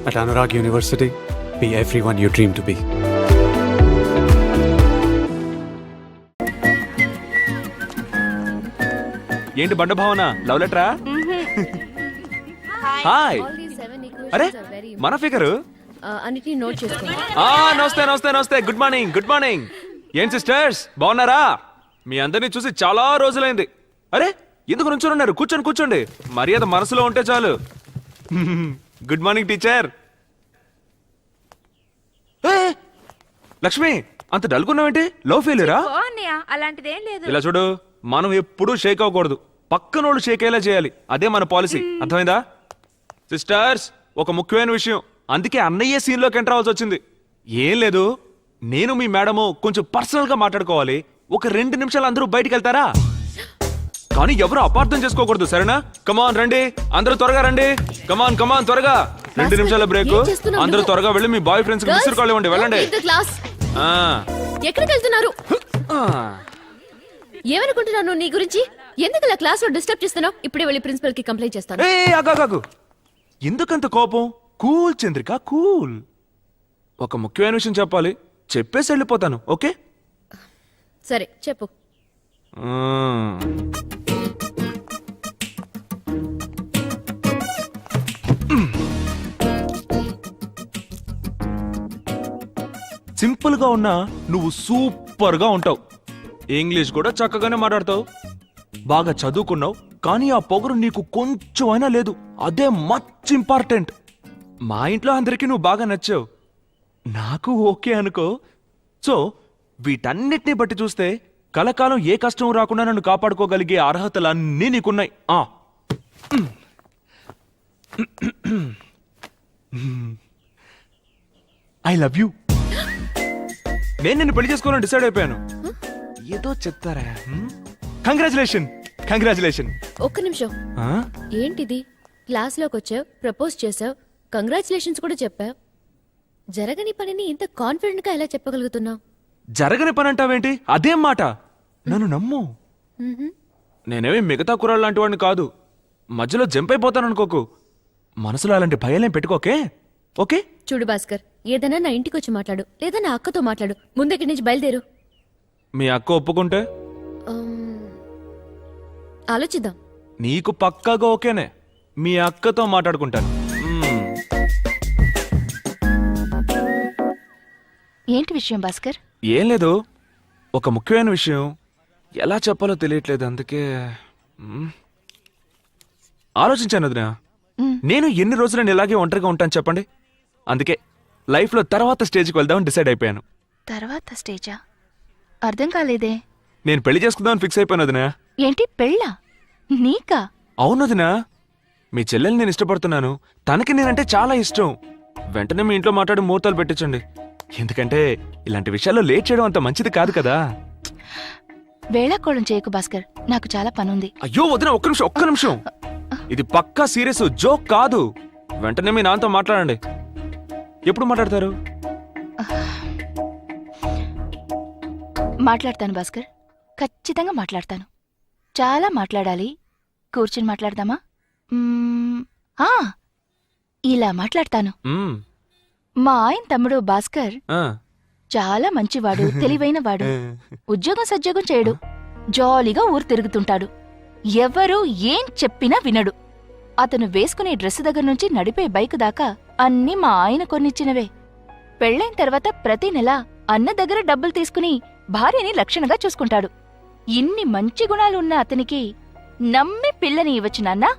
At Anurag University, be everyone you dream to be. ఏంటి బండ భావన లవ్ లెటరా? హాయ్. అరే మన ఫిగరు అన్నిటిని నోట్ చేసుకోండి. నమస్తే నమస్తే నమస్తే. Good morning good morning. ఏం సిస్టర్స్ బాగున్నారా? మీ అందరినీ చూసి చాలా రోజులైంది. అరే ఎందుకు నుంచొని ఉన్నారు? కూర్చోండి కూర్చోండి. మర్యాద మనసులో ఉంటే చాలు. Good morning teacher. లక్ష్మి అంత డల్గున్నావేంటి? లవ్ ఫెయిల్యూరా? అలాంటిదేం లేదు. ఇలా చూడు, మనం ఎప్పుడూ షేక్ అవ్వకూడదు, పక్కనోళ్ళు షేక్ అయ్యేలా చేయాలి. అదే మన పాలసీ. అర్థమైందా? సిస్టర్స్ ఒక ముఖ్యమైన విషయం, అందుకే అన్నయ్య సీన్లోకి ఎంటర్ అవ్వాల్సి వచ్చింది. ఏం లేదు, నేను మీ మేడము కొంచెం పర్సనల్ గా మాట్లాడుకోవాలి. ఒక 2 నిమిషాలు అందరూ బయటికి వెళ్తారా? కానీ ఎవరు అపార్థం చేసుకోకూడదు, సరేనా? కమాన్ రండి, అందరూ త్వరగా రండి. కమాన్ కమాన్ త్వరగా. 2 నిమిషాల బ్రేక్. అందరూ త్వరగా వెళ్ళి మీ బాయ్ ఫ్రెండ్స్ కి విసిరు కాల్ ఇవ్వండి. వెళ్ళండి. ఎక్కడికి వెళ్తున్నారు? ఏమనుకుంటున్నాను నీ గురించి? ఎందుకు ఇలా క్లాస్ లో డిస్టర్బ్ చేస్తున్నావు? ఇప్పుడే వెళ్ళి ప్రిన్సిపల్ కి కంప్లైంట్ చేస్తాను. ఆగు. ఎందుకంత కోపం? Cool Chandrika cool. ఒక ముఖ్యమైన విషయం చెప్పాలి, చెప్పేసి వెళ్ళిపోతాను. ఓకే సరే చెప్పు. సింపుల్ గా ఉన్నా నువ్వు సూపర్ గా ఉంటావు. ఇంగ్లీష్ కూడా చక్కగానే మాట్లాడతావు. బాగా చదువుకున్నావు, కానీ ఆ పొగరు నీకు కొంచెం అయినా లేదు. అదే మచ్ ఇంపార్టెంట్. మా ఇంట్లో అందరికీ నువ్వు బాగా నచ్చావు, నాకు ఓకే అనుకో. సో వీటన్నిటిని బట్టి చూస్తే కలకాలం ఏ కష్టం రాకుండా నన్ను కాపాడుకోగలిగే అర్హతలన్నీ నీకున్నాయి. I love you. నేను నిన్ను పెళ్లి చేసుకోవాలని డిసైడ్ అయిపోయాను. ఏదో చెప్తారా? కంగ్రాచులేషన్. ఒక్క నిమిషం. ఏంటిది? క్లాస్ లోకి వచ్చావు, ప్రపోజ్ చేసావు, కంగ్రాచులేషన్స్ కూడా చెప్పావు. జరగని పనిని ఇంత కాన్ఫిడెంట్ గా ఎలా చెప్పగలుగుతున్నావు? జరగని పని అంటావేంటి? అదేం మాట? నన్ను నమ్ము. నేనేమి మిగతా కుర్రాళ్ళు లాంటి వాడిని కాదు. మధ్యలో జంప్ అయిపోతాను అనుకోకు. మనసులో అలాంటి భయాలేం పెట్టుకోకే. ఓకే చూడు భాస్కర్, ఏదైనా నా ఇంటికి వచ్చి మాట్లాడు, లేదా నా అక్కతో మాట్లాడు. ముందక్కడి నుంచి బయలుదేరు. మీ అక్క ఒప్పుకుంటే ఆలోచిద్దాం. నీకు పక్కాగా ఓకేనే. మీ అక్కతో మాట్లాడుకుంటాను. ఏంటి విషయం భాస్కర్? ఏం లేదు, ఒక ముఖ్యమైన విషయం. ఎలా చెప్పాలో తెలియట్లేదు, అందుకే ఆలోచించాను. వదినా, నేను ఎన్ని రోజులు నేను ఇలాగే ఒంటరిగా ఉంటాను చెప్పండి. అందుకే లైఫ్లో తర్వాత స్టేజ్కి వెళ్దామని డిసైడ్ అయిపోయాను. తర్వాత స్టేజా? అర్థం కాలేదే. నేను పెళ్లి చేసుకుందామని ఫిక్స్ అయిపోయాను వదినా. ఏంటి పెళ్ళా? నీకా? అవును వదినా, మీ చెల్లెల్ని నేను ఇష్టపడుతున్నాను. తనకి నేనంటే చాలా ఇష్టం. వెంటనే మీ ఇంట్లో మాట్లాడి ముహూర్తాలు పెట్టించండి. ఎందుకంటే ఇలాంటి విషయాల్లో లేట్ చేయడం అంత మంచిది కాదు కదా. వేళాకోళం చేయకు భాస్కర్, నాకు చాలా పనుంది. అయ్యో వదినా, ఒక్క నిమిషం. ఇది పక్కా సీరియస్, జోక్ కాదు. వెంటనే మీ నాన్నతో మాట్లాడండి. ఎప్పుడు మాట్లాడతారు? మాట్లాడతాను భాస్కర్, ఖచ్చితంగా మాట్లాడతాను. చాలా మాట్లాడాలి. కూర్చుని మాట్లాడదామా? ఇలా మాట్లాడతాను. మా ఆయన తమ్ముడు భాస్కర్ చాలా మంచివాడు, తెలివైన వాడు. ఉద్యోగం సద్యోగం చేయడు, జాలీగా ఊరు తిరుగుతుంటాడు. ఎవరు ఏం చెప్పినా వినడు. అతను వేసుకునే డ్రెస్ దగ్గర నుంచి నడిపే బైక్ దాకా అన్నీ మా ఆయన కొన్నిచ్చినవే. పెళ్ళైన తర్వాత ప్రతి నెల అన్న దగ్గర డబ్బులు తీసుకుని భార్యని లక్షణంగా చూసుకుంటాడు. ఇన్ని మంచి గుణాలు ఉన్న అతనికి నమ్మి పిల్లని ఇవ్వచ్చు నాన్నా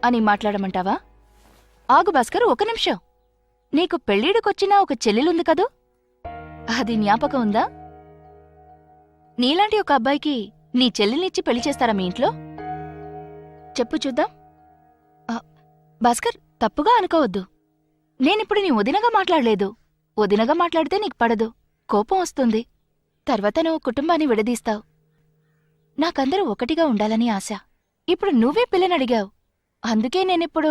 అని మాట్లాడమంటావా? ఆగు భాస్కర్, ఒక నిమిషం. నీకు పెళ్ళిడికొచ్చినా ఒక చెల్లెలుంది కదూ, అది జ్ఞాపకం ఉందా? నీలాంటి ఒక అబ్బాయికి నీ చెల్లెల్నిచ్చి పెళ్లి చేస్తారా మీ ఇంట్లో? చెప్పు చూద్దాం. భాస్కర్, తప్పుగా అనుకోవద్దు. నేనిప్పుడు నీ వదినగా మాట్లాడలేదు. వదినగా మాట్లాడితే నీకు పడదు, కోపం వస్తుంది. తర్వాత నువ్వు కుటుంబాన్ని విడదీస్తావు. నాకందరూ ఒకటిగా ఉండాలని ఆశ. ఇప్పుడు నువ్వే పిల్లనడిగావు, అందుకే నేనిప్పుడు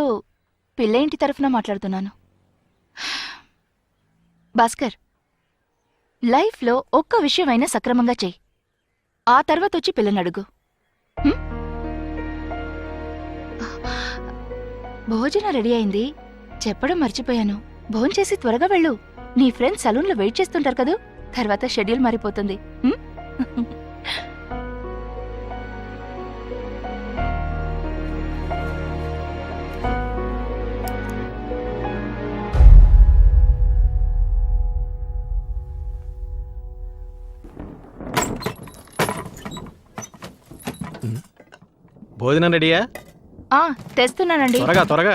పిల్ల ఇంటి తరఫున మాట్లాడుతున్నాను. భాస్కర్, లైఫ్లో ఒక్క విషయమైనా సక్రమంగా చెయ్యి. ఆ తర్వాతొచ్చి పిల్లనడుగు. భోజనం రెడీ అయింది, చెప్పడం మర్చిపోయాను. భోంచేసి త్వరగా వెళ్ళు. నీ ఫ్రెండ్స్ సలూన్లో వెయిట్ చేస్తుంటారు కదూ, తర్వాత షెడ్యూల్ మారిపోతుంది. ఉమ్? భోజనం రెడీయా? ఆ, తెస్తున్నానండి. త్వరగా త్వరగా.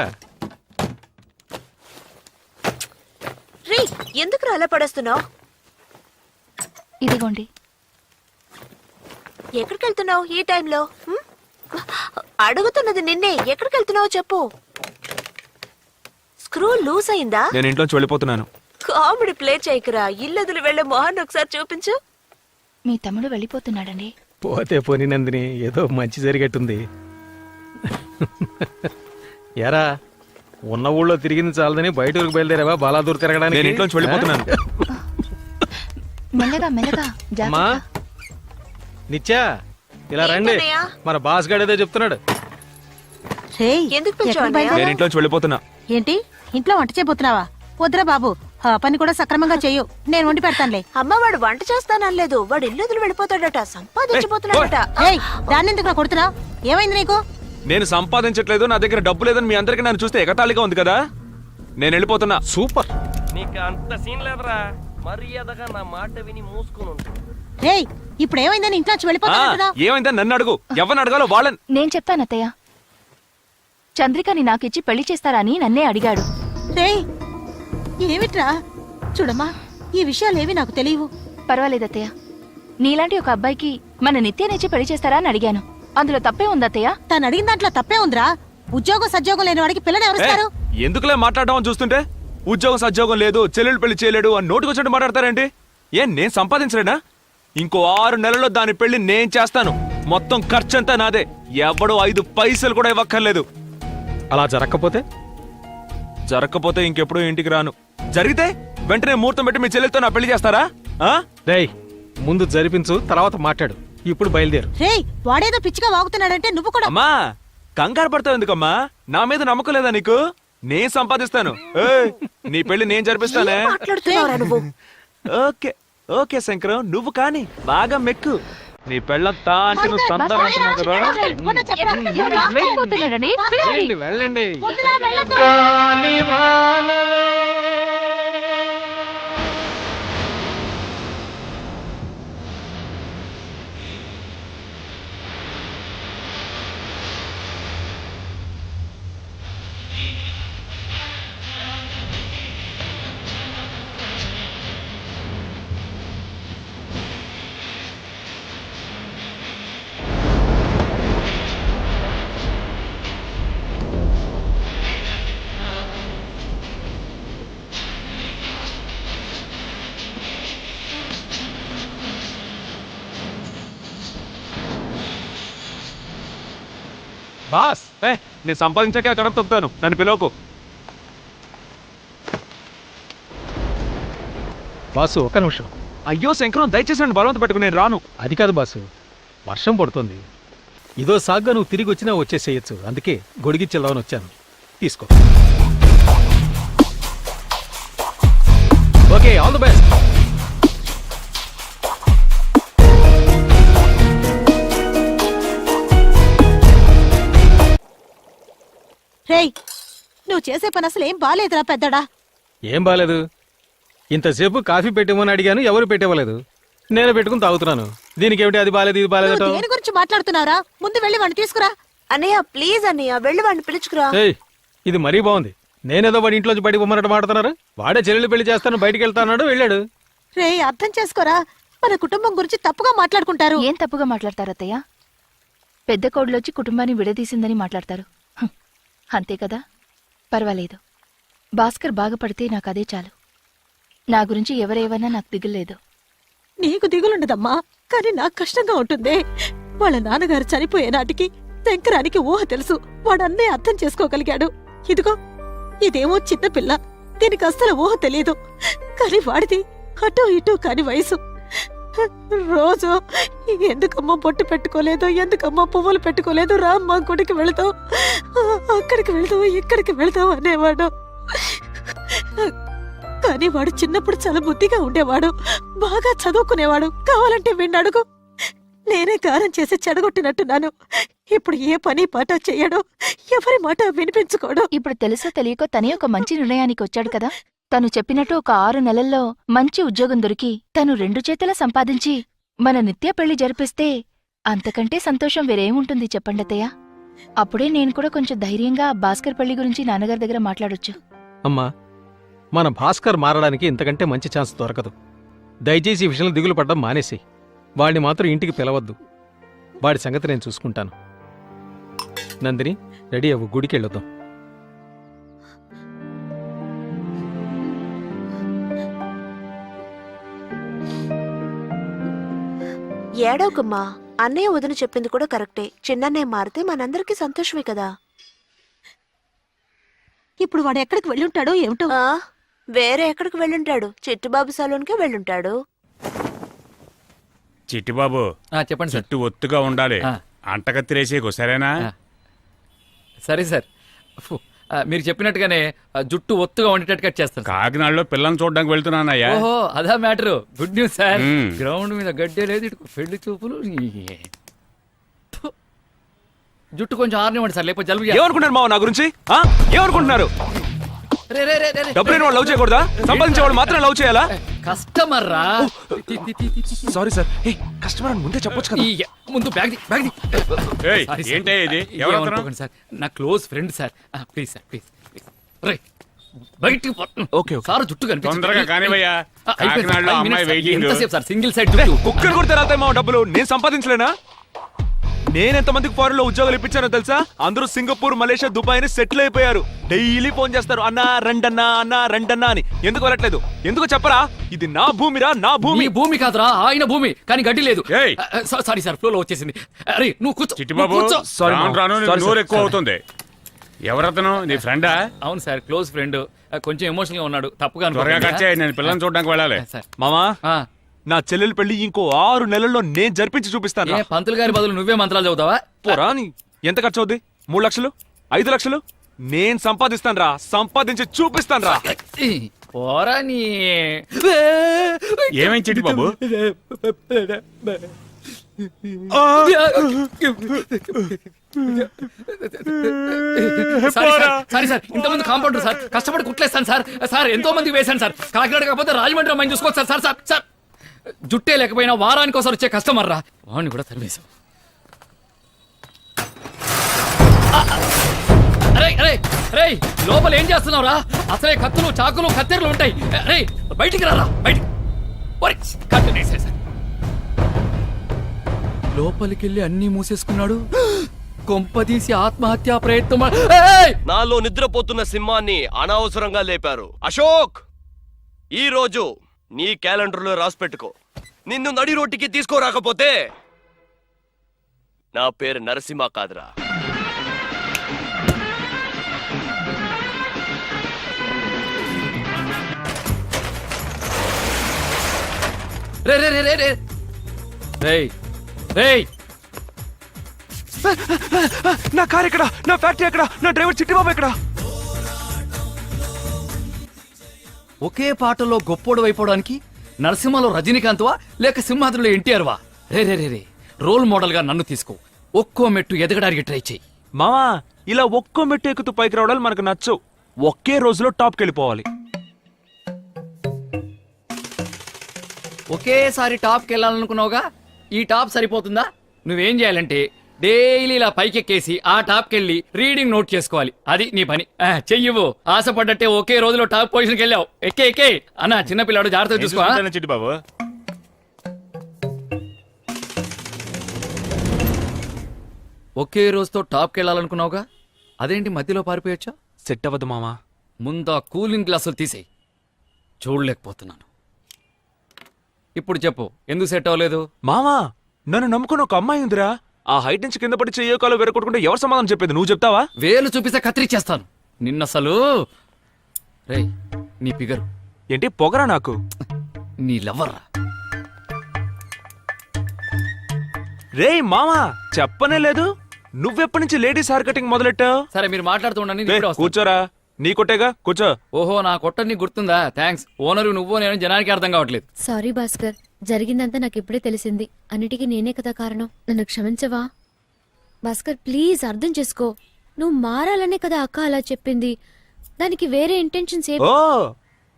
రే ఎందుకు అలా పడేస్తున్నావు? ఇదిగోండి. ఎక్కడికి వెళ్తున్నావు ఈ టైంలో? అడుగుతున్నది నిన్నే. ఎక్కడికి వెళ్తున్నావు చెప్పు. స్క్రూ లూజ్ అయిందా? నేను ఇంట్లోంచి వెళ్ళిపోతున్నాను. Comedy play చేయకురా. ఇల్లదులు వెళ్లే మొహాన్ని ఒకసారి చూపించు. మీ తమ్ముడు వెళ్ళిపోతున్నాడండి. పోతే పోని నందిని, ఏదో మంచి జరిగట్టుంది. ఎరా, ఉన్న ఊళ్ళో తిరిగింది చాలదని బయట ఊరికి బయలుదేరావా బాలాదూర్ నేను తిరగడానికి? ఇంట్లోంచి వెళ్ళిపోతున్నాను. మెల్లగా మెల్లగా అమ్మా జాగ్రత్త. నిత్యా, ఇలా రండి. ఏంటన్నయ్య? మన బాస్ గాడు ఏదో చెప్తున్నాడు. ఎందుకు పిలిచావు అన్నయ్య? నేను ఇంట్లోంచి వెళ్ళిపోతున్నా. ఏంటి, ఇంట్లో వంట చేయబోతున్నావా? వద్దురా బాబు, ఆ పని కూడా సక్రమంగా చెయ్యు. నేను వండి పెడతానులే. అమ్మ వాడు వంట చేస్తానలేదు. వాడు ఇల్లదులు వెళ్ళిపోతాడట, సంపాదించిపోతున్నాడట. ఏయ్, దాన్ని ఎందుకు నా కొడుతున్నా? ఏమైంది నీకు? నేను సంపాదించట్లేదు, నా దగ్గర డబ్బు లేదని మీ అందరికీ నన్ను చూస్తే ఎగతాళిగా ఉంది కదా. నేను వెళ్ళిపోతున్నా. సూపర్. నీకు అంత సీన్ లేదురా, మర్యాదగా నా మాట విని మూసుకుని ఉండు. రేయ్, ఇప్పుడు ఏమైందని ఇంట్లో ఆ, వెళ్ళిపోతా? ఏమైందని నన్ను అడుగు. ఎవరిని అడగాలో వాళ్ళని. నేను చెప్పాను అత్తయ్య. చంద్రికని నాకిచ్చి పెళ్లి చేస్తారా అని నన్నే అడిగాడు. రేయ్, ఏమిట్రా? చూడమ్మా, ఈ విషయాలేవి నాకు తెలియవు. పర్వాలేదు అత్తయ్య. నీలాంటి ఒక అబ్బాయికి మన నిత్యనిచ్చి పెళ్లి చేస్తారా అని అడిగాను. అందులో తప్పే ఉంది అత్తయ్య. తను అడిగిన దాంట్లో తప్పే ఉందిరా. ఉద్యోగం సద్యోగం లేని వాడికి పిల్లని ఏ, ఎవరిస్తారు? ఎందుకులే మాట్లాడడం అని చూస్తుంటే ఉద్యోగం సద్యోగం లేదు, చెల్లెలు పెళ్లి చేయలేడు అని నోటికొచ్చినట్టు మాట్లాడతారేంటి? ఏం నేను సంపాదించలేనా? ఇంకో 6 నెలల్లో దాని పెళ్లి నేను చేస్తాను. మొత్తం ఖర్చంతా నాదే. ఎవడో 5 పైసలు కూడా ఇవ్వక్కర్లేదు. అలా జరగకపోతే? జరగకపోతే ఇంకెప్పుడు ఇంటికి రాను. జరిగితే వెంటనే ముహూర్తం పెట్టి మీ చెల్లెలతో నా పెళ్లి చేస్తారా? ఆ? రేయ్, ముందు జరిపించు, తర్వాత మాట్లాడు. ఇప్పుడు బయలుదేరు. రేయ్, వాడేదో పిచ్చిగా వాగుతున్నాడంటే నువ్వు కూడా. అమ్మా, కంగారు పడతావు ఎందుకమ్మా? నా మీద నమ్మకం లేదా నీకు? నేను సంపాదిస్తాను. ఏయ్, నీ పెళ్లి నేను జరిపిస్తానే. మాట్లాడుతున్నావురా నువ్వు? ఓకే ఓకే శంకరం, నువ్వు కాని బాగా మెక్కు. నీ పెళ్ళంతా అంటే నువ్వు సంతానం అంటున్నావు కదా. వెళ్ళిపోతున్నాడండి. వెళ్ళండి, వెళ్ళండి. బాస్, నేను సంపాదించాకే అక్కడ తొక్కుతాను. నన్ను పిలవకు. బాసు ఒక్క నిమిషం. అయ్యో శంకరం, దయచేసి నన్ను బలవంత పెట్టుకుని నేను రాను. అది కాదు బాసు, వర్షం పడుతుంది. ఇదో సాగ్గా నువ్వు తిరిగి వచ్చినా వచ్చేసేయచ్చు. అందుకే గొడిగిచ్చేద్దామని వచ్చాను. తీసుకో. Okay, all the best. రేయ్, నువ్వు చేసే పని అసలు ఏం బాలేదురా పెద్దడా. ఏం బాలేదు. ఇంతసేపు కాఫీ పెట్టివ్వమని అడిగాను, ఎవరు పెట్టివ్వలేదు. నేను పెట్టుకుని తాగుతున్నాను. దీనికి ఏమిటి అది బాలేదు ఇది బాలేదట? నువ్వు దేని గురించి మాట్లాడుతున్నారా? ముందు వెళ్ళి వాడిని తీసుకురా. అన్నయ్య ప్లీజ్ అన్నయ్య, వెళ్ళి వాడిని పిలుచుకురా. ఏయ్, ఇది మరీ బాగుంది. నేనేదో వాడి ఇంట్లోంచి బయటకు పొమ్మన్నట్టు మాడుతున్నారు. వాడే చెల్లెలు పెళ్లి చేస్తాను బయటికి వెళ్తాన్నాడు, వెళ్ళాడు. రేయ్, అర్థం చేసుకోరా. మన కుటుంబం గురించి తప్పుగా మాట్లాడుకుంటారు. ఏం తప్పుగా మాట్లాడతారు అత్తయ్య? పెద్ద కోడలొచ్చి కుటుంబాన్ని విడదీసిందని మాట్లాడతారు. అంతే కదా. పర్వాలేదు. భాస్కర్ బాగుపడితే నాకు అదే చాలు. నా గురించి ఎవరేవన్నా నాకు దిగులేదు. నీకు దిగులుండదమ్మా, కానీ నాకు కష్టంగా ఉంటుంది. వాళ్ళ నాన్నగారు చనిపోయే నాటికి శంకరానికి ఊహ తెలుసు. వాడన్నే అర్థం చేసుకోగలిగాడు. ఇదిగో, ఇదేమో చిన్న పిల్ల, దీనికి అస్సలు ఊహ తెలియదు. కానీ వాడిది అటూ ఇటూ కాని వయసు. రోజు ఎందుకమ్మా బొట్టు పెట్టుకోలేదు, ఎందుకమ్మా పువ్వులు పెట్టుకోలేదు, రామ్మా గుడికి వెళతావు, అక్కడికి వెళతావు, ఇక్కడికి వెళతావు అనేవాడు. కానీ వాడు చిన్నప్పుడు చాలా బుద్ధిగా ఉండేవాడు, బాగా చదువుకునేవాడు. కావాలంటే వీణ్ణి అడుగు. నేనే గారం చేసి చెడగొట్టినట్టున్నాను. ఇప్పుడు ఏ పని పాట చెయ్యడు, ఎవరి మాట వినిపించుకోడు. ఇప్పుడు తెలుసో తెలియకో తనే ఒక మంచి నిర్ణయానికి వచ్చాడు కదా. తను చెప్పినట్టు ఒక 6 నెలల్లో మంచి ఉద్యోగం దొరికి తను 2 చేతుల సంపాదించి మన నిత్య పెళ్లి జరిపిస్తే అంతకంటే సంతోషం వేరేముంటుంది చెప్పండతయ్య. అప్పుడే నేను కూడా కొంచెం ధైర్యంగా భాస్కర్ పెళ్లి గురించి నాన్నగారి దగ్గర మాట్లాడొచ్చు. అమ్మా, మన భాస్కర్ మారడానికి ఇంతకంటే మంచి ఛాన్స్ దొరకదు. దయచేసి ఈ విషయంలో దిగులు పడ్డం మానేసి వాడిని మాత్రం ఇంటికి పిలవద్దు. వాడి సంగతి నేను చూసుకుంటాను. నందిని, రెడీ అవ్వు, గుడికి వెళ్ళొద్దాం. ఏడవకమ్మా, అన్నయ్య వదిన చెప్పింది కూడా కరెక్టే. చిన్నన్నయ్య మారితే మనందరికీ సంతోషమే కదా. ఇప్పుడు వాడు ఎక్కడికి వెళ్ళుంటాడో ఏమిటో. ఆ, వేరే ఎక్కడికి వెళ్ళుంటాడు? చిట్టుబాబు సలూన్కే వెళ్ళుంటాడు. చిట్టిబాబు, చెప్పండి సార్. జుట్టు ఒత్తుగా ఉండాలి. ఆ. అంటకత్తిరేసేకు సరేనా? సరే సార్. ఫు, మీరు చెప్పినట్టుగానే జుట్టు ఒత్తుగా ఉండేటట్టు కట్ చేస్తాను. కాకినాడలో పిల్లల్ని చూడడానికి వెళ్తున్నానయ్యా. ఓహో, అదా మ్యాటరు. Good news sir. మ్మ్. గ్రౌండ్ మీద గడ్డే లేదు, ఇటు పెళ్లి చూపులు. ఫు. జుట్టు కొంచెం ఆరనివ్వండి సార్, లేకపోతే జలుబు చేస్తుంది. ఏమనుకుంటున్నారు మావ నా గురించి? ఆ? ఏమనుకుంటున్నారు? రే, రే, రే, రే, రే. డబ్బు లేని వాడు లవ్ చేయకూడదా? సంపాదించేవాడు మాత్రం లవ్ చేయాలా? కస్టమర్ రా. Sorry sir. కస్టమర్ అని ముందే చెప్పొచ్చు కదా. ముందు బ్యాగ్ ది, బ్యాగ్ ది. ఏయ్, సారీ సార్. ఏంటే ఇది? ఎవరు అతను? ఏమనుకోకండి సార్, నా close friend sir. Please sir, please. రే, బయటికి పో. Okay, okay. సార్ జుట్టు కనిపించదు. తొందరగా కానివయ్యా. అయిపోయింది సార్, కాకినాడలో 5 అమ్మాయి minutes సార్. వెయిటింగ్. ఎంతసేపు సార్ సింగిల్ సైడ్ జుట్టు? కుక్కర్ కొడితే రాతాయి మావ డబ్బులు. నేను సంపాదించలేనా? నేనెంతమందికి ఫారెన్ లో ఉద్యోగాలు ఇప్పించానో తెలుసా? అందరూ సింగపూర్, మలేషియా, దుబాయ్ అని సెటిల్ అయిపోయారు. డైలీ ఫోన్ చేస్తారు, అన్నా రండన్నా, అన్నా రండన్నా అని. ఎందుకు వెళ్ళట్లేదు? ఎందుకు చెప్పరా? ఇది నా భూమిరా, నా మీ భూమి. భూమి కాదురా, ఆయన భూమి. కానీ గడ్డి లేదు. ఏయ్. సారీ సార్, ఫ్లో లో వచ్చేసింది. అరే నువ్వు కూర్చో. చిట్టిబాబు, నువ్వు కూర్చో. Sorry, రాను మామ. రాను Sorry, నోరు sir. ఎక్కువ Sorry. అవుతుంది. ఎవరతను? నీ ఫ్రెండా? అవును సార్, క్లోజ్ ఫ్రెండ్. కొంచెం ఎమోషనల్ గా ఉన్నాడు, తప్పుగా త్వరగా అనుకోకండి. కట్ చేయి, నేను పిల్లల్ని చూడడానికి వెళ్ళాలి. సార్. మామా, ఆ, నా చెల్లెలు పెళ్లి ఇంకో 6 నెలల్లో నేను జరిపించి చూపిస్తాను. ఏ పంతులు గారి బదులు నువ్వే మంత్రాలు చదువుతావా? పోరా నీ. ఎంత ఖర్చు అవుద్ది? 3 లక్షలు? 5 లక్షలు? నేను సంపాదిస్తాను రా, సంపాదించి చూపిస్తాను రా. పోరా నీ. ఏమైంది చిట్టిబాబు? సారీ సార్, ఇంతమంది కాంపౌండర్ సార్, కష్టపడి కుట్లేస్తాను సార్. సార్ ఎంతో మందికి వేశాను సార్. కాకినాడ కాకపోతే రాజమండ్రి అమ్మాయిని చూసుకోవచ్చు సార్. సార్ సార్ సార్, జుట్టే లేకపోయినా వారానికి ఒకసారి వచ్చే కస్టమర్ రా. వాడిని కూడా తరివేశాం. అరే అరే అరే, లోపల ఏం చేస్తున్నావు రా? అసలే కత్తులు, చాకులు, కత్తెరలు ఉంటాయి. అరే బయటికి రారా, బయటికి. కట్టనేసే సార్. లోపలికెళ్ళి అన్నీ మూసేసుకున్నాడు. కొంపదీసి ఆత్మహత్యా ప్రయత్నం. నాలో నిద్రపోతున్న సింహాన్ని అనవసరంగా లేపారు. అశోక్, ఈ రోజు నీ క్యాలెండర్లో రాసి పెట్టుకో. నిన్ను నడి రోడ్డుకి తీసుకోరాకపోతే నా పేరు నరసింహ కాదురా. రే రే రే రే రే రేయ్ రేయ్, నా కార్ ఎక్కడ? నా ఫ్యాక్టరీ ఎక్కడ? నా డ్రైవర్ చిట్టిబాబు ఎక్కడ? ఒకే పాటలో గొప్పోడు అయిపోవడానికి నరసింహలో రజనీకాంత్వా లేక సింహాద్రిలో ఎన్టీఆర్వా? రే రే రే రే, రోల్ మోడల్ గా నన్ను తీసుకో. ఒక్కో మెట్టు ఎదగడానికి ట్రై చేయి. మామా, ఇలా ఒక్కో మెట్టు ఎక్కుతూ పైకి రావడాలు మనకు నచ్చవు. ఒకే రోజులో టాప్కి వెళ్ళిపోవాలి. ఒకేసారి టాప్కి వెళ్ళాలనుకున్నావుగా, ఈ టాప్ సరిపోతుందా? నువ్వేం చేయాలంటే డైలీ ఇలా పైకెక్కేసి ఆ టాప్కి వెళ్ళి రీడింగ్ నోట్ చేసుకోవాలి. అది నీ పని. చెయ్యవు. ఆశపడ్డట్టే ఒకే రోజులో టాప్ పొజిషన్కి వెళ్ళావు. ఎక్కే ఎక్కే అన్న, చిన్నపిల్లాడు జాగ్రత్తగా చూసుకో. చిట్టిబాబు, ఒకే రోజుతో టాప్కి వెళ్ళాలనుకున్నావుగా, అదేంటి మధ్యలో పారిపోయొచ్చా? సెట్ అవ్వదు మామా. ముందు ఆ కూలింగ్ గ్లాసులు తీసేయి. చూడలేకపోతున్నాను. ఇప్పుడు చెప్పు, ఎందుకు సెట్ అవ్వలేదు? మామా, నన్ను నమ్ముకుని ఒక అమ్మాయి ఉందిరా. ఆ హైట్ నుంచి కింద పడి చెయ్యో కాలు వెరకొట్టుకుంటే ఎవరు సమాధానం చెప్పేది? నువ్వు చెప్తావా? వేలు చూపిస్తే కత్తిరిచ్చేస్తాను నిన్నసలు. రేయ్, నీ ఫిగరు ఏంటి పొగరా నాకు? నీ లవ్వర్రా. రేయ్ మామా, చెప్పనే లేదు. నువ్వెప్పటి నుంచి లేడీస్ హెయిర్ కటింగ్ మొదలెట్టావు? సరే మీరు మాట్లాడుతూ ఉండండి, నేను రే, ఇప్పుడే వస్తాను. కూర్చోరా. నీ కొట్టేగా కూర్చో. ఓహో నా కొట్ట నీకు గుర్తుందా? థ్యాంక్స్. ఓనరు నువ్వు నేను జనానికి అర్థం కావట్లేదు. సారీ భాస్కర్, జరిగిందంతా నాకు ఇప్పుడే తెలిసింది. అన్నిటికీ నేనే కదా కారణం. నన్ను క్షమించవా భాస్కర్? ప్లీజ్ అర్థం చేసుకో. నువ్వు మారాలనే కదా అక్క అలా చెప్పింది. దానికి వేరే ఇంటెన్షన్స్ ఏ. ఓ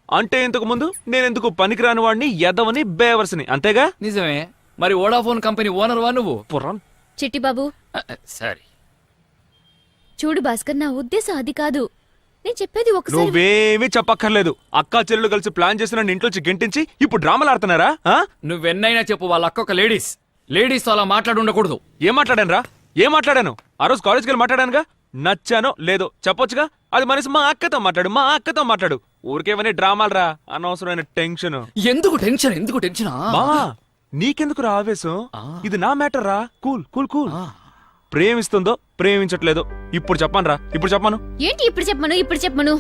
అంటే ఇంతకు ముందు నేనెందుకు పనికిరాని వాడిని, ఎదవని, బేవర్స్ని, అంతేగా? నిజమే. మరి వోడాఫోన్ కంపెనీ ఓనర్ వా నువ్వు? పుర్రం. చిట్టి బాబు సరే. చూడు భాస్కర్, నా ఉద్దేశం అది కాదు. నేను చెప్పేది ఒకసారి. నువ్వేమీ చెప్పక్కర్లేదు. అక్కా చెల్లెలు కలిసి ప్లాన్ చేసి నన్ను ఇంట్లోంచి గెంటించి ఇప్పుడు డ్రామాలు ఆడుతున్నారా? నువ్వెన్నైనా చెప్పు, వాళ్ళ అక్క ఒక లేడీస్ తో అలా మాట్లాడి ఉండకూడదు. ఏం మాట్లాడాను రా? ఏం మాట్లాడాను? ఆ రోజు కాలేజ్కి వెళ్ళి మాట్లాడానుగా. నచ్చానో లేదో చెప్పొచ్చుగా. అది మనసు మా అక్కతో మాట్లాడు. ఊరికేమని డ్రామాలు రా, అనవసరమైన టెన్షన్. ఎందుకు టెన్షన్? ఎందుకు టెన్షన్? మావా నీకెందుకు రా ఆవేశం? ఇది నా మ్యాటర్ రా. Cool cool cool. ప్రేమిస్తుందో ప్రేమించట్లేదో ఇప్పుడు చెప్పను రా. ఇప్పుడు చెప్పను. ఏంటి ఇప్పుడు చెప్పమను?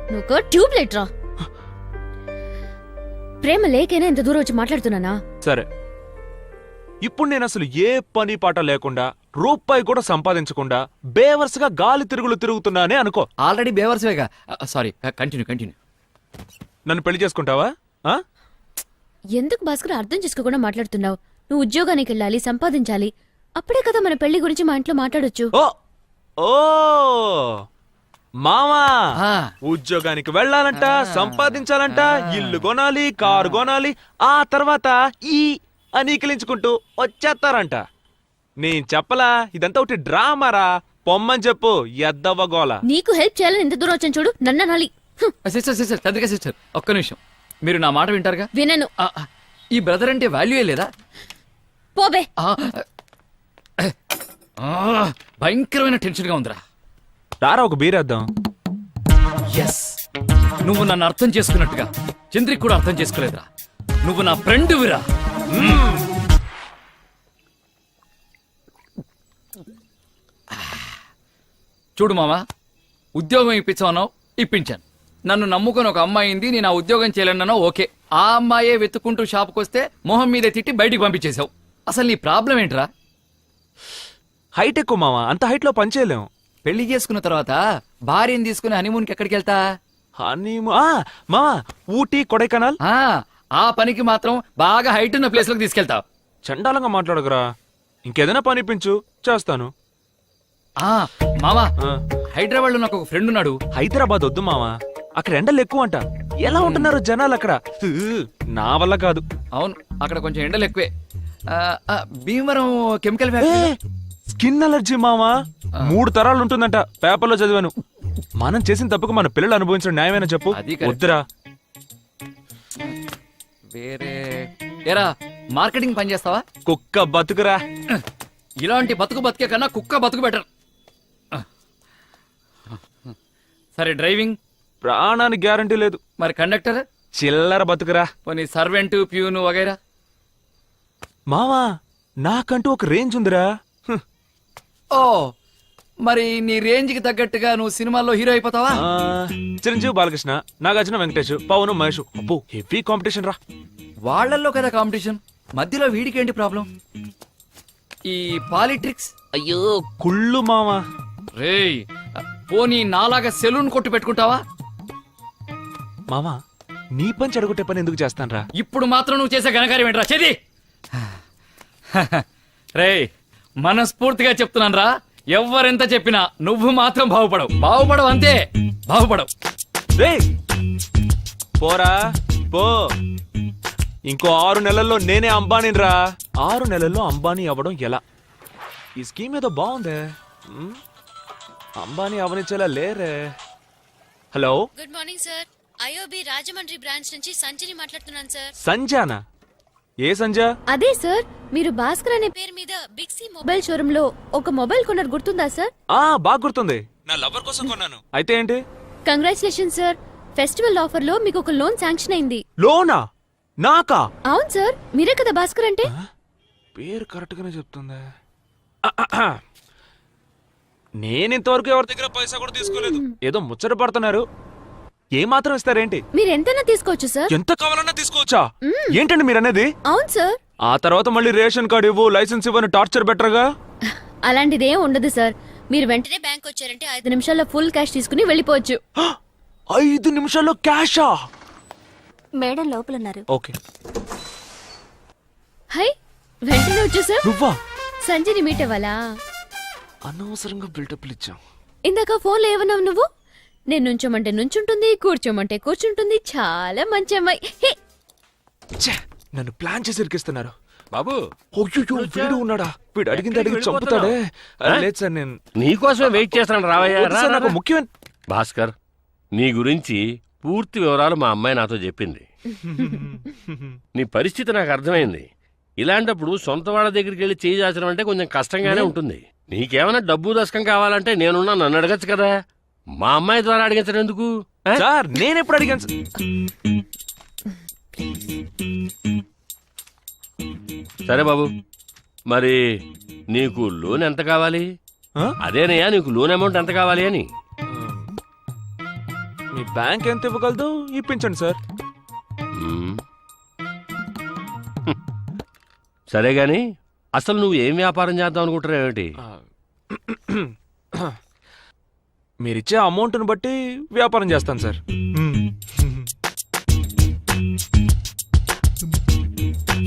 నువ్వు ట్యూబ్ లైట్ రా. ప్రేమ లేకైనా ఇంత దూరం వచ్చి మాట్లాడుతున్నానా? సరే, ఇప్పుడు నేను అసలు ఏ పని పాట లేకుండా, రూపాయి కూడా సంపాదించకుండా బేవర్స్ గా గాలి తిరుగుతున్నానే అనుకో. ఆల్రెడీ బేవర్స్వేగా. Sorry, continue. నన్ను పెళ్లి చేసుకుంటావా? ఆ? ఎందుకు భాస్కర్ అర్థం చేసుకోకుండా మాట్లాడుతున్నావు? నువ్వు ఉద్యోగానికి వెళ్ళాలి, సంపాదించాలి. అప్పుడే కదా మన పెళ్లి గురించి మా ఇంట్లో మాట్లాడొచ్చు. ఓ ఓ మావా, ఆ. ఉద్యోగానికి వెళ్ళాలంట, సంపాదించాలంట, ఇల్లు కొనాలి, కారు కొనాలి, ఆ తర్వాత ఈ అనీకిలించుకుంటూ వచ్చేస్తారంట. నేను చెప్పలా, ఇదంతా ఒకటి డ్రామారా. పొమ్మని చెప్పు, ఎద్దవ్వ గోల. నీకు హెల్ప్ చేయాలని ఎంత దూరం వచ్చాను చూడు. నన్న నాలి. సిస్టర్ చంద్రిక సిస్టర్, ఒక్క నిమిషం. మీరు నా మాట వింటారుగా? వినను. ఈ బ్రదర్ అంటే వాల్యూయే లేదా? పోబే. భయంకరమైన టెన్షన్ గా ఉందిరా. రారా ఒక బీరేద్దాం. ఎస్, నువ్వు నన్ను అర్థం చేసుకున్నట్టుగా చంద్రిక్ కూడా అర్థం చేసుకోలేదురా. నువ్వు నా ఫ్రెండ్ విరా. చూడు మామా, ఉద్యోగం ఇప్పించావు, ఇప్పించాను. నన్ను నమ్ముకొని ఒక అమ్మాయి అయింది, నేను ఆ ఉద్యోగం చేయలేనన్నా ఓకే. ఆ అమ్మాయే వెతుక్కుంటూ షాప్కి వస్తే మొహం మీదే తిట్టి బయటికి పంపించేశావు. అసలు నీ ప్రాబ్లం ఏంట్రా? హైట్ ఎక్కువ మావా, అంత హైట్ లో పనిచేయలేం. పెళ్లి చేసుకున్న తర్వాత భార్యను తీసుకుని హనీమూన్కి ఎక్కడికి వెళ్తా? మావా ఊటీ, కొడైకెనాల్. ఆ పనికి మాత్రం బాగా హైట్ ఉన్న ప్లేస్ లోకి తీసుకెళ్తావు. చండాలంగా మాట్లాడకురా. ఇంకేదైనా పని ఇప్పించు, చేస్తాను. మామా, హైదరాబాద్ లో నాకు ఒక ఫ్రెండ్ ఉన్నాడు. హైదరాబాద్ వద్దు మావా, అక్కడ ఎండలు ఎక్కువ అంట. ఎలా ఉంటున్నారు జనాలు అక్కడ? నా వల్ల కాదు. అవును, అక్కడ కొంచెం ఎండలు ఎక్కువే. Bhimavaram chemical factory. Skin allergy మావా, 3 తరాలు ఉంటుందంట. పేపర్లో చదివాను. మనం చేసిన తప్పుకు మన పిల్లలు అనుభవించడం న్యాయమేనా చెప్పు? అది కరెక్ట్. వద్దురా. వేరే ఏరా, మార్కెటింగ్ పని చేస్తావా? కుక్క బతుకురా. ఇలాంటి బతికే కన్నా కుక్క బతుకు బెటర్. సరే, డ్రైవింగ్? ప్రాణానికి గ్యారంటీ లేదు. మరి కండక్టర్? చిల్లర బతుకురా. పోనీ సర్వెంట్, ప్యూను వగైరా? మావా నాకంటూ ఒక రేంజ్ ఉందిరా. ఓ, మరి నీ రేంజ్ కి తగ్గట్టుగా నువ్వు సినిమాల్లో హీరో అయిపోతావా? చిరంజీవి, బాలకృష్ణ, నాగార్జున, వెంకటేష్, పవన్, మహేష్. అబ్బో హెవీ కాంపిటీషన్ రా. వాళ్లల్లో కదా కాంపిటీషన్, మధ్యలో వీడికేంటి ప్రాబ్లం? ఈ పాలిట్రిక్స్? అయ్యో కుళ్ళు మావా. రేయ్, పోనీ నాలాగా సెలూన్ కొట్టు పెట్టుకుంటావా? మావా నీ పని చెడగొట్టే పని ఎందుకు చేస్తాను రా? ఇప్పుడు మాత్రం నువ్వు చేసే ఘనకార్యం ఏంట్రా? చేది. రేయ్, మనస్ఫూర్తిగా చెప్తున్నాను రా, ఎవ్వరెంత చెప్పినా నువ్వు మాత్రం బాగుపడవు అంతే. బాగుపడవు. రేయ్ పోరా పో. ఇంకో 6 నెలల్లో నేనే అంబానీని రా. 6 నెలల్లో అంబానీ అవ్వడం ఎలా? ఈ స్కీమ్ ఏదో బాగుందే. అంబానీ అవనిచ్చేలా లేరే. Hello, good morning sir. IOB Rajahmundry branch నుంచి సంజయ్ మాట్లాడుతున్నాను సార్. సంజానా? ఏ సంజ? అదే సార్, మీరు భాస్కర్ అనే పేరు మీద బిగ్ సి మొబైల్ షోరూమ్ లో ఒక మొబైల్ కొన్నారు, గుర్తుందా సార్? బాగా గుర్తుంది. నా లవర్ కోసం కొన్నాను. అయితే ఏంటి? కంగ్రాచులేషన్ సార్, ఫెస్టివల్ ఆఫర్ లో మీకు ఒక లోన్ శాంక్షన్ అయింది. లోనా? నాకా? అవును సార్, మీరే కదా భాస్కర్ అంటే. పేరు కరెక్ట్ గానే చెప్తుంది. నేను ఇంతవరకు ఎవరి దగ్గర పైసా కూడా తీసుకోలేదు. ఏదో ముచ్చట పడుతున్నారు. ఏ మాత్రం ఇస్తారేంటి? మీరు ఎంతైనా తీసుకోవచ్చు సార్. ఎంత కావాలన్నా తీసుకోవచ్చా? ఏంటండి మీరు అనేది? అవును సార్. ఆ తర్వాత మళ్ళీ రేషన్ కార్డు ఇవ్వు, లైసెన్స్ ఇవ్వని టార్చర్ బెటర్గా. అలాంటిదేం ఉండదు సార్. మీరు వెంటనే బ్యాంక్ వచ్చారంటే 5 నిమిషాల్లో ఫుల్ క్యాష్ తీసుకుని వెళ్ళిపోవచ్చు. 5 నిమిషాల్లో క్యాషా? మేడం లోపలున్నారు. ఓకే. హై, వెంటనే వచ్చేసా. నువ్వా? సంజయ్ని మీట్ అవ్వాలా? అనవసరంగా బిల్డప్లు ఇచ్చాం. ఇందాక ఫోన్లో ఏమన్నావు నువ్వు? నేను నుంచోమంటే నుంచుంటుంది, కూర్చోమంటే కూర్చుంటుంది. చాలా మంచి అమ్మాయి. హే, ఛే, నన్ను ప్లాన్ చేసి ఇరికిస్తున్నారు. బాబు అయ్యో, వీడు ఉన్నాడా? వీడు అడిగింది అడిగి చంపుతాడే. లేదు సార్, నేను నీకోసమే వెయిట్ చేస్తాను. రావయ్యా. వద్దు సార్, నాకు ముఖ్యమైన భాస్కర్, నీ గురించి పూర్తి వివరాలు మా అమ్మాయి నాతో చెప్పింది. నీ పరిస్థితి నాకు అర్థమైంది. ఇలాంటప్పుడు సొంత వాళ్ళ దగ్గరికి వెళ్ళి చేయి చాచడం అంటే కొంచెం కష్టంగానే ఉంటుంది. నీకేమైనా డబ్బు దశకం కావాలంటే నేనున్నా, నన్ను అడగచ్చు కదా. మా అమ్మాయి ద్వారా అడిగించడం ఎందుకు? సార్, నేను ఎప్పుడు అడిగాను సార్? సరే బాబు, మరి నీకు లోన్ ఎంత కావాలి? అదేనయ్యా, నీకు లోన్ అమౌంట్ ఎంత కావాలి అని. మీ బ్యాంక్ ఎంత ఇవ్వగలదు ఇప్పించండి సార్. సరే గాని అసలు నువ్వు ఏం వ్యాపారం చేద్దాం అనుకుంటున్నావు ఏమిటి? మీరిచ్చే అమౌంట్ని బట్టి వ్యాపారం చేస్తాను సార్.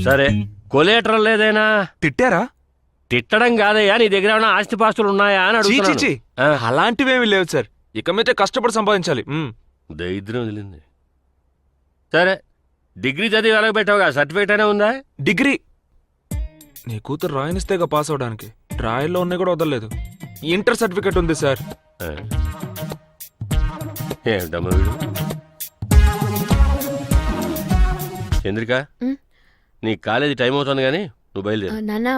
సరే, కొలేటరల్ లేదైనా? తిట్టారా? తిట్టడం కాదయ్యా, నీ దగ్గర ఏమైనా ఆస్తిపాస్తులు ఉన్నాయా అని చీ, చీ, అడుగుతున్నాను. చీ. అలాంటివేమీ లేవు సార్. ఇక మీదే కష్టపడి సంపాదించాలి. దరిద్రం వదిలింది. సరే, డిగ్రీ చదివి వెలగబెట్టావుగా, సర్టిఫికేట్ అయినా ఉందా? డిగ్రీ నీ కూతురు రాయనిస్తేగా పాస్ అవడానికి. రాయల్లో ఉన్నాయి కూడా వదలలేదు. ఇంటర్ సర్టిఫికేట్ ఉంది సార్. ఏమిటమ్మా వీడు? చంద్రిక, నీ కాలేజీ టైం అవుతుంది కానీ నువ్వు బయలుదేరు. నాన్న,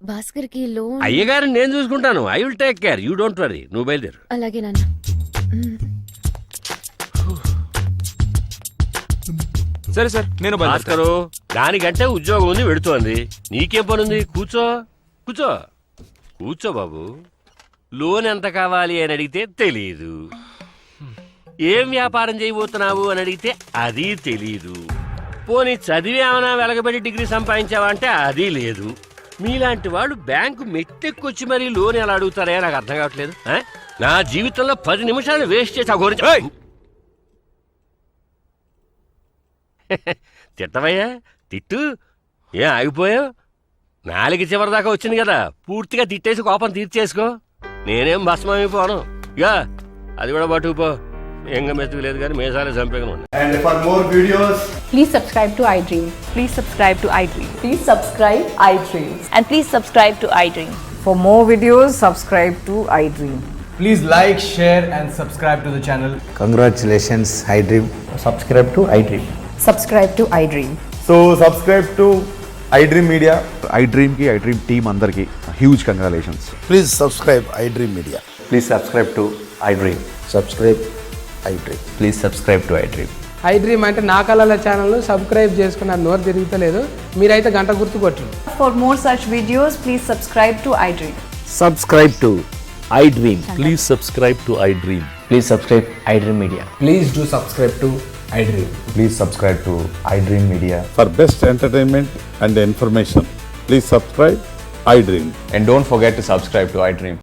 భాస్కర్కి లోన్. అయ్యగారిని నేను చూసుకుంటాను. I will take care, you don't worry. నువ్వు బయలుదేరు. అలాగే నాన్న. సరే సార్, నేను భాస్కరు, దానికంటే ఉద్యోగం ఉంది, వెడుతోంది. నీకేం పనుంది? కూర్చో కూర్చో కూర్చో బాబు. లోన్ ఎంత కావాలి అని అడిగితే తెలీదు. ఏం వ్యాపారం చేయబోతున్నావు అని అడిగితే అది తెలీదు. పోనీ చదివి ఏమైనా వెలగబెట్టి డిగ్రీ సంపాదించావా అంటే అది లేదు. మీలాంటి వాళ్ళు బ్యాంకు మెట్టెక్కొచ్చి మరీ లోన్ ఎలా అడుగుతారా? నాకు అర్థం కావట్లేదు. నా జీవితంలో 10 నిమిషాలు వేస్ట్ చేసి ఆ గురించి తిట్టవయ్యా, తిట్టు. ఏం ఆగిపోయావు? 4 చివరి దాకా వచ్చింది కదా, పూర్తిగా తిట్టేసి కోపం తీర్చేసుకో. నేనేం భస్మైపోను. ఇక అది కూడా పట్టుకుపో. ఎంగ మెతుకు లేదు కానీ మేసాలే చంపేగా. And for more videos, please subscribe to iDream. Please subscribe to iDream. Please subscribe iDream. And please subscribe to iDream. For more videos, subscribe to iDream. please like, share and subscribe to the channel. Congratulations, iDream. Subscribe to iDream. Subscribe to iDream. So subscribe to iDream Media. iDream ki iDream team andarki huge congratulations. Please subscribe iDream Media. Please subscribe to iDream. Subscribe iDream. Please subscribe to iDream. iDream అంటే నా కళల channel subscribe చేసుకున్న నోరు తిరుగుతలేదు. మీరైతే గంట గుర్తు కొట్టండి. For more such videos, please subscribe to iDream. Subscribe to iDream. Please subscribe to iDream. Please subscribe iDream Media. Please do subscribe to iDream. Please subscribe to iDream Media. For best entertainment and information, please subscribe iDream. And don't forget to subscribe to iDream.